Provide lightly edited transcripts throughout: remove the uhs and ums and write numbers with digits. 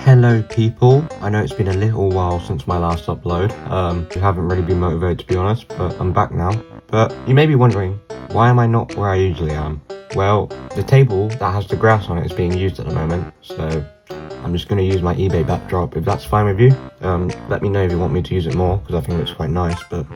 Hello people, I know it's been a little while since my last upload. I haven't really been motivated to be honest, but I'm back now. But you may be wondering, why am I not where I usually am? Well, the table that has the grass on it is being used at the moment, so I'm just going to use my eBay backdrop if that's fine with you. Let me know if you want me to use it more, because I think it looks quite nice, but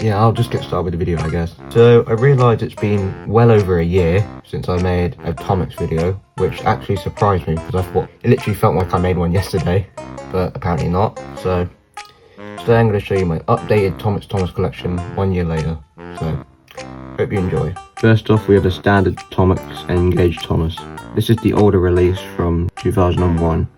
yeah, I'll just get started with the video, I guess. So, I realised it's been well over a year since I made a Tomix video, which actually surprised me, because I thought, it literally felt like I made one yesterday, but apparently not. So, today I'm going to show you my updated Tomix Thomas collection 1 year later, so hope you enjoy. First off, we have a standard Tomix N Thomas. This is the older release from 2001.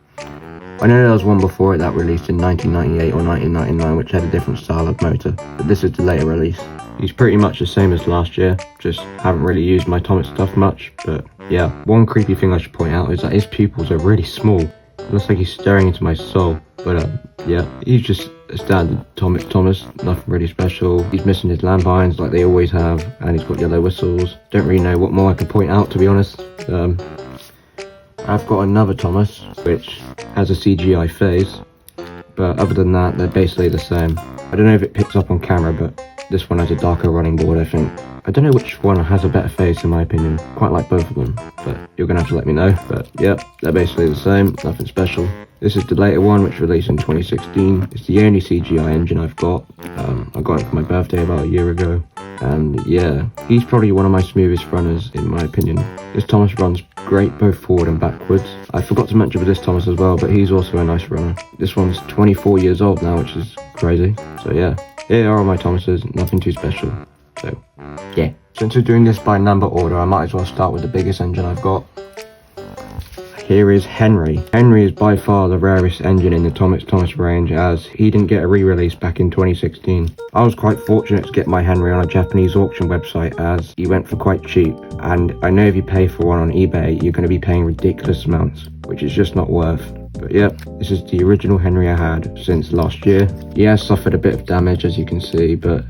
I know there was one before it that released in 1998 or 1999 which had a different style of motor, but this is the later release. He's pretty much the same as last year, just haven't really used my Tomix stuff much, but yeah. One creepy thing I should point out is that his pupils are really small. It looks like he's staring into my soul, but yeah, he's just a standard Tomix Thomas, nothing really special. He's missing his lamp irons like they always have, and he's got yellow whistles. Don't really know what more I can point out, to be honest. I've got another Thomas, which has a CGI face, but other than that, they're basically the same. I don't know if it picks up on camera, but this one has a darker running board, I think. I don't know which one has a better face in my opinion. Quite like both of them, but you're gonna have to let me know. But yeah, they're basically the same, nothing special. This is the later one, which released in 2016. It's the only CGI engine I've got. I got it for my birthday about a year ago. And yeah, he's probably one of my smoothest runners in my opinion. This Thomas runs great both forward and backwards. I forgot to mention with this Thomas as well, but he's also a nice runner. This one's 24 years old now, which is crazy. So yeah, here are all my Thomases, nothing too special. So yeah, since we're doing this by number order, I might as well start with the biggest engine I've got. Here is Henry. Henry is by far the rarest engine in the Tomix Thomas range, as he didn't get a re-release back in 2016. I was quite fortunate to get my Henry on a Japanese auction website, as he went for quite cheap, and I know if you pay for one on eBay you're going to be paying ridiculous amounts, which is just not worth. But yep, this is the original Henry I had since last year. He has suffered a bit of damage, as you can see, but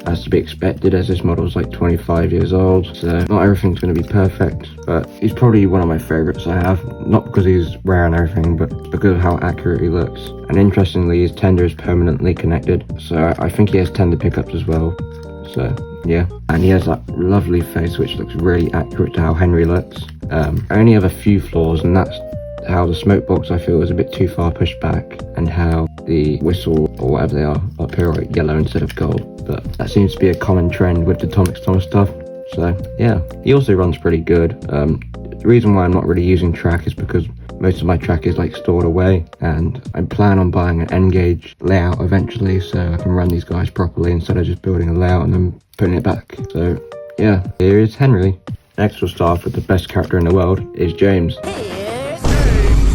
that's to be expected as this model is like 25 years old, so not everything's going to be perfect, but he's probably one of my favourites I have, not because he's rare and everything, but because of how accurate he looks. And interestingly, his tender is permanently connected, so I think he has tender pickups as well, so yeah. And he has that lovely face which looks really accurate to how Henry looks. I only have a few flaws, and that's how the smoke box I feel is a bit too far pushed back, and how the whistle or whatever they are up here are yellow instead of gold, but that seems to be a common trend with the Tomix Thomas stuff. So yeah, he also runs pretty good. The reason why I'm not really using track is because most of my track is like stored away, and I plan on buying an N-gauge layout eventually so I can run these guys properly instead of just building a layout and then putting it back. So yeah, here is Henry. Next we'll start off with the best character in the world, is James.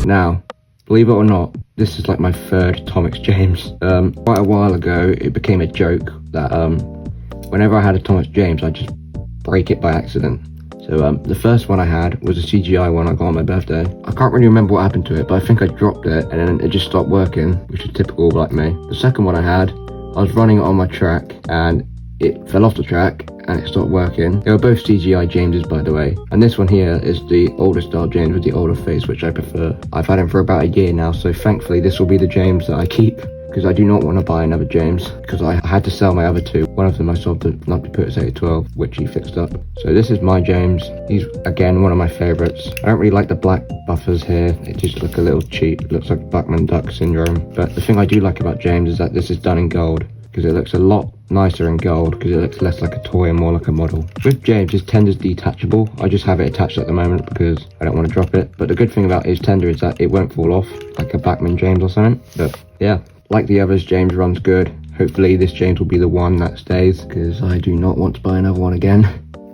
Now, believe it or not, this is like my third Tomix James. Quite a while ago, it became a joke that whenever I had a Tomix James, I'd just break it by accident. So the first one I had was a CGI one I got on my birthday. I can't really remember what happened to it, but I think I dropped it and then it just stopped working, which is typical like me. The second one I had, I was running it on my track and it fell off the track and it stopped working. They were both CGI Jameses, by the way, and this one here is the older style James with the older face, which I prefer. I've had him for about a year now, so thankfully this will be the James that I keep, because I do not want to buy another James, because I had to sell my other two. One of them I sold to Percy 812, which he fixed up. So this is my James. He's again one of my favourites. I don't really like the black buffers here, they just look a little cheap. It looks like Buckman Duck syndrome. But the thing I do like about James is that this is done in gold, because it looks a lot nicer in gold, because it looks less like a toy and more like a model. With James, his tender's detachable. I just have it attached at the moment because I don't want to drop it. But the good thing about his tender is that it won't fall off like a Bachmann James or something. But yeah, like the others, James runs good. Hopefully this James will be the one that stays, because I do not want to buy another one again.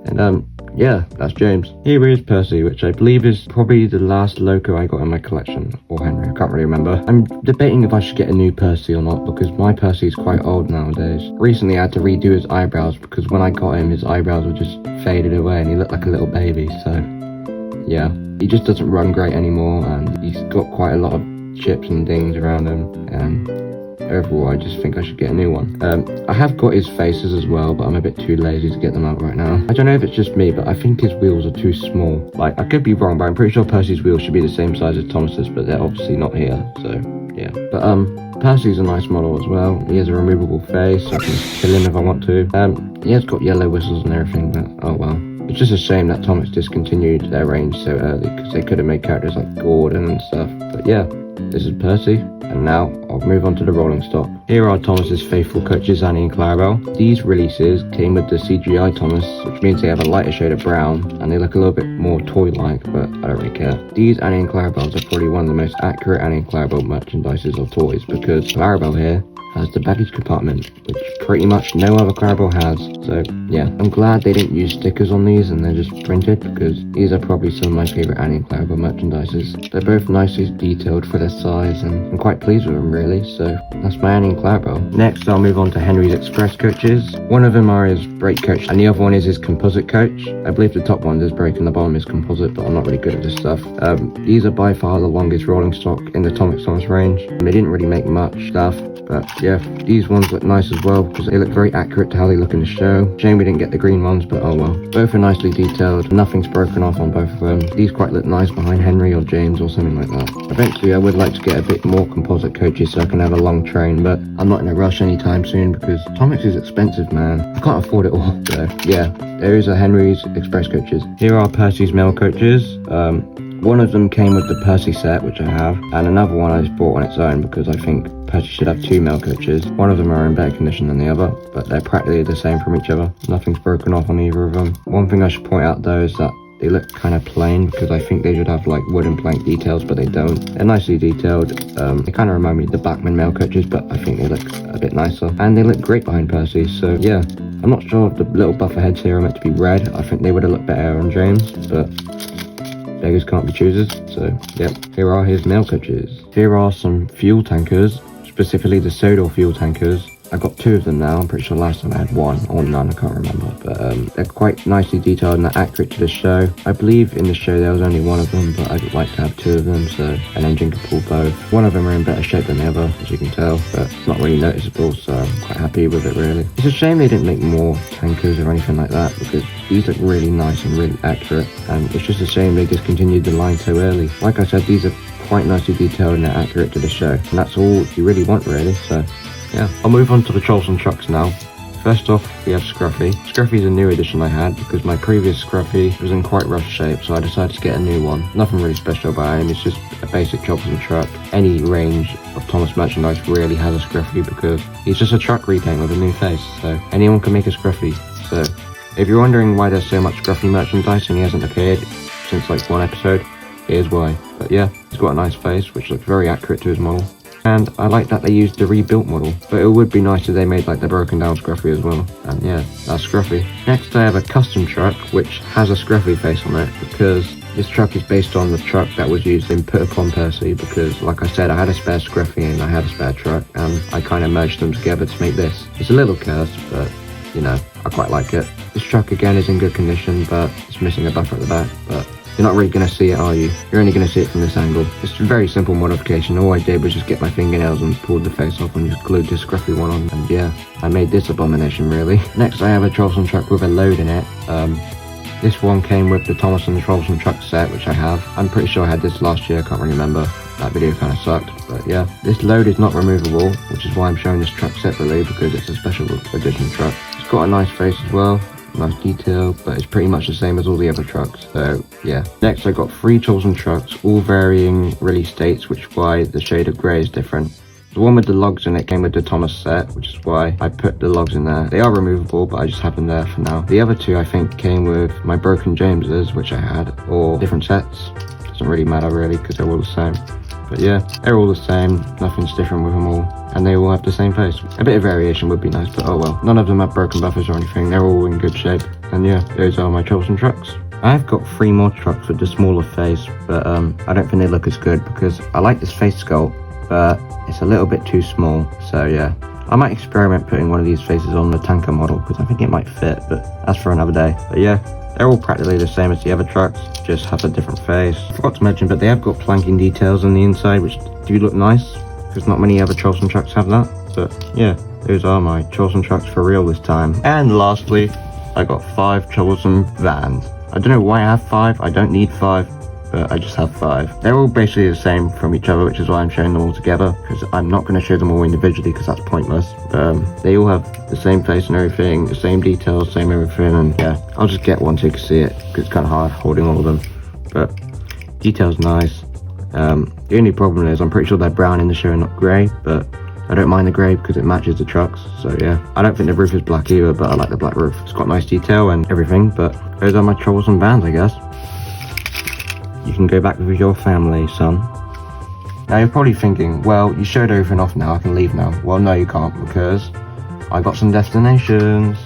And yeah, that's James. Here is Percy, which I believe is probably the last loco I got in my collection, or Henry, I can't really remember. I'm debating if I should get a new Percy or not, because my Percy is quite old nowadays. Recently I had to redo his eyebrows, because when I got him, his eyebrows were just faded away and he looked like a little baby, so yeah. He just doesn't run great anymore, and he's got quite a lot of chips and dings around him, and overall I just think I should get a new one. I have got his faces as well, but I'm a bit too lazy to get them out right now. I don't know if it's just me, but I think his wheels are too small. Like, I could be wrong, but I'm pretty sure Percy's wheels should be the same size as Thomas's, but they're obviously not here, so yeah. But Percy's a nice model as well. He has a removable face, so I can kill him if I want to. He has got yellow whistles and everything, but oh well. It's just a shame that Tomix discontinued their range so early, because they could have made characters like Gordon and stuff. But yeah, this is Percy, and now I'll move on to the rolling stock. Here are Thomas's faithful coaches, Annie and Clarabel. These releases came with the CGI Thomas, which means they have a lighter shade of brown, and they look a little bit more toy-like, but I don't really care. These Annie and Clarabels are probably one of the most accurate Annie and Clarabel merchandises or toys, because Clarabel here has the baggage compartment, which pretty much no other Clarabel has. So yeah, I'm glad they didn't use stickers on these and they're just printed, because these are probably some of my favourite Annie and Clarabel merchandises. They're both nicely detailed for their size, and I'm quite pleased with them really. So that's my Annie and Clarabel. Next I'll move on to Henry's Express coaches. One of them are his brake coach and the other one is his composite coach. I believe the top one is brake and the bottom is composite, but I'm not really good at this stuff. These are by far the longest rolling stock in the Tomix Thomas range. They didn't really make much stuff, but yeah, these ones look nice as well because they look very accurate to how they look in the show. Shame we didn't get the green ones, but oh well. Both are nicely detailed, nothing's broken off on both of them. These quite look nice behind Henry or James or something like that. Eventually I would like to get a bit more composite coaches so I can have a long train, but I'm not in a rush anytime soon because Tomix is expensive, man. I can't afford it all. So yeah, there is a Henry's Express coaches. Here are Percy's mail coaches. One of them came with the Percy set, which I have, and another one I just bought on its own because I think Percy should have two mail coaches. One of them are in better condition than the other, but they're practically the same from each other. Nothing's broken off on either of them. One thing I should point out though is that they look kind of plain because I think they should have like wooden plank details, but they don't. They're nicely detailed. They kind of remind me of the Bachman mail coaches, but I think they look a bit nicer. And they look great behind Percy, so yeah. I'm not sure if the little buffer heads here are meant to be red. I think they would have looked better on James, but beggars can't be choosers, so yep, here are his mail coaches. Here are some fuel tankers, specifically the Sodor fuel tankers. I got two of them now. I'm pretty sure last time I had one or none, I can't remember, but they're quite nicely detailed and they're accurate to the show. I believe in the show there was only one of them, but I'd like to have two of them so an engine could pull both. One of them are in better shape than the other, as you can tell, but it's not really noticeable, so I'm quite happy with it really. It's a shame they didn't make more tankers or anything like that because these look really nice and really accurate, and it's just a shame they discontinued the line so early. Like I said, these are quite nicely detailed and they're accurate to the show, and that's all you really want really, so yeah. I'll move on to the Troublesome trucks now. First off, we have Scruffy. Scruffy's a new addition I had because my previous Scruffy was in quite rough shape, so I decided to get a new one. Nothing really special about him, it's just a basic Troublesome truck. Any range of Thomas merchandise really has a Scruffy because he's just a truck repaint with a new face, so anyone can make a Scruffy. So if you're wondering why there's so much Scruffy merchandise and he hasn't appeared since like one episode, here's why. But yeah, he's got a nice face which looks very accurate to his model. And I like that they used the rebuilt model, but it would be nice if they made like the broken down Scruffy as well. And yeah, that's Scruffy. Next I have a custom truck which has a Scruffy face on it because this truck is based on the truck that was used in Put Upon Percy, because like I said, I had a spare Scruffy and I had a spare truck and I kind of merged them together to make this. It's a little cursed, but you know, I quite like it. This truck again is in good condition, but it's missing a buffer at the back, but you're not really going to see it, are you? You're only going to see it from this angle. It's a very simple modification. All I did was just get my fingernails and pulled the face off and just glued this Scruffy one on. And yeah, I made this abomination really. Next I have a Troublesome truck with a load in it. This one came with the Thomas and the Troublesome truck set, which I have. I'm pretty sure I had this last year, I can't really remember. That video kind of sucked, but yeah. This load is not removable, which is why I'm showing this truck separately because it's a special edition truck. It's got a nice face as well. Nice detail, but it's pretty much the same as all the other trucks, so yeah. Next I got 3 Troublesome trucks, all varying release dates, which is why the shade of grey is different. The one with the logs in it came with the Thomas set, which is why I put the logs in there. They are removable, but I just have them there for now. The other 2 I think came with my broken Jameses, which I had, or different sets. Doesn't really matter really, because they're all the same. But yeah, they're all the same, nothing's different with them all, and they all have the same face. A bit of variation would be nice, but oh well. None of them have broken buffers or anything, they're all in good shape. And yeah, those are my Troublesome trucks. I've got 3 more trucks with the smaller face, but I don't think they look as good because I like this face sculpt, but it's a little bit too small, so yeah. I might experiment putting one of these faces on the tanker model because I think it might fit, but that's for another day. But yeah, they're all practically the same as the other trucks, just have a different face. I forgot to mention, but they have got planking details on the inside which do look nice. because not many other Troublesome trucks have that. But yeah, those are my Troublesome trucks for real this time. And lastly, I got 5 Troublesome vans. I don't know why I have 5, I don't need 5, but I just have 5. They're all basically the same from each other, which is why I'm showing them all together, because I'm not going to show them all individually because that's pointless. They all have the same face and everything, the same details, same everything, and yeah, I'll just get one so you can see it, because it's kind of hard holding all of them. But detail's nice. The only problem is I'm pretty sure they're brown in the show and not grey, but I don't mind the grey because it matches the trucks, so yeah. I don't think the roof is black either, but I like the black roof. It's got nice detail and everything, but those are my Troublesome vans, I guess. You can go back with your family, son. Now you're probably thinking, well, you showed everything off now, I can leave now. Well, no you can't, because I got some destinations.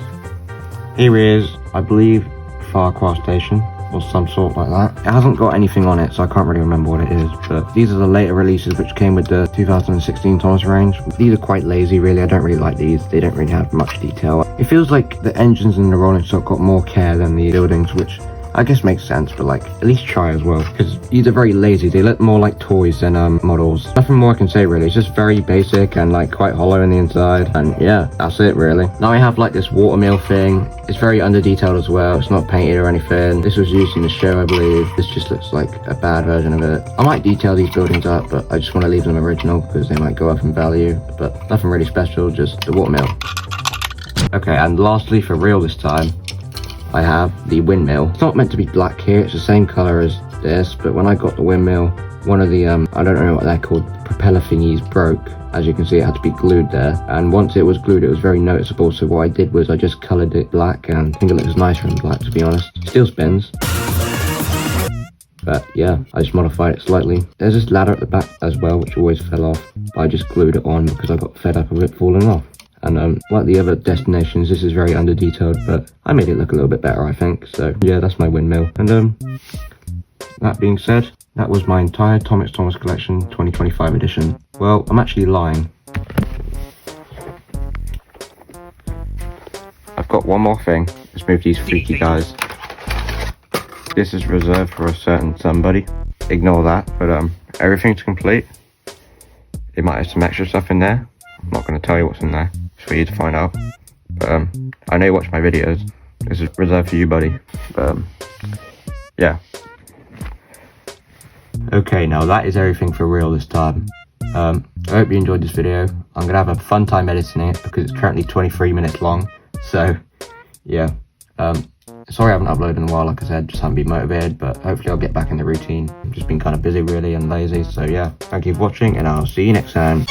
Here is, I believe, Farquhar Station, or some sort like that. It hasn't got anything on it, so I can't really remember what it is, but these are the later releases which came with the 2016 Thomas range. These are quite lazy, really. I don't really like these. They don't really have much detail. It feels like the engines and the rolling stock got more care than the buildings, which I guess makes sense, but like, at least try as well, because these are very lazy. They look more like toys than models. Nothing more I can say really. It's just very basic and like quite hollow in the inside, and yeah, that's it really. Now I have like this watermill thing. It's very under detailed as well. It's not painted or anything. This was used in the show, I believe. This just looks like a bad version of it. I might detail these buildings up, but I just want to leave them original because they might go up in value, but nothing really special, just the watermill. Okay, and lastly for real this time, I have the windmill. It's not meant to be black here, it's the same colour as this, but when I got the windmill, one of the, I don't know what they're called, propeller thingies broke. As you can see, it had to be glued there, and once it was glued, it was very noticeable, so what I did was I just coloured it black, and I think it looks nicer in black, to be honest. Still spins. But yeah, I just modified it slightly. There's this ladder at the back as well, which always fell off, but I just glued it on because I got fed up of it falling off. And like the other destinations, this is very under detailed, but I made it look a little bit better, I think. So yeah, that's my windmill. And that being said, that was my entire Tomix Thomas collection 2025 edition. Well, I'm actually lying. I've got one more thing. Let's move these freaky guys. This is reserved for a certain somebody. Ignore that, but everything's complete. It might have some extra stuff in there. I'm not going to tell you what's in there. It's for you to find out. But I know you watch my videos. This is reserved for you, buddy. But yeah. Okay, now that is everything for real this time. I hope you enjoyed this video. I'm going to have a fun time editing it because it's currently 23 minutes long. So yeah. Sorry I haven't uploaded in a while, like I said, just haven't been motivated, but hopefully I'll get back in the routine. I've just been kind of busy really and lazy. So yeah, thank you for watching and I'll see you next time.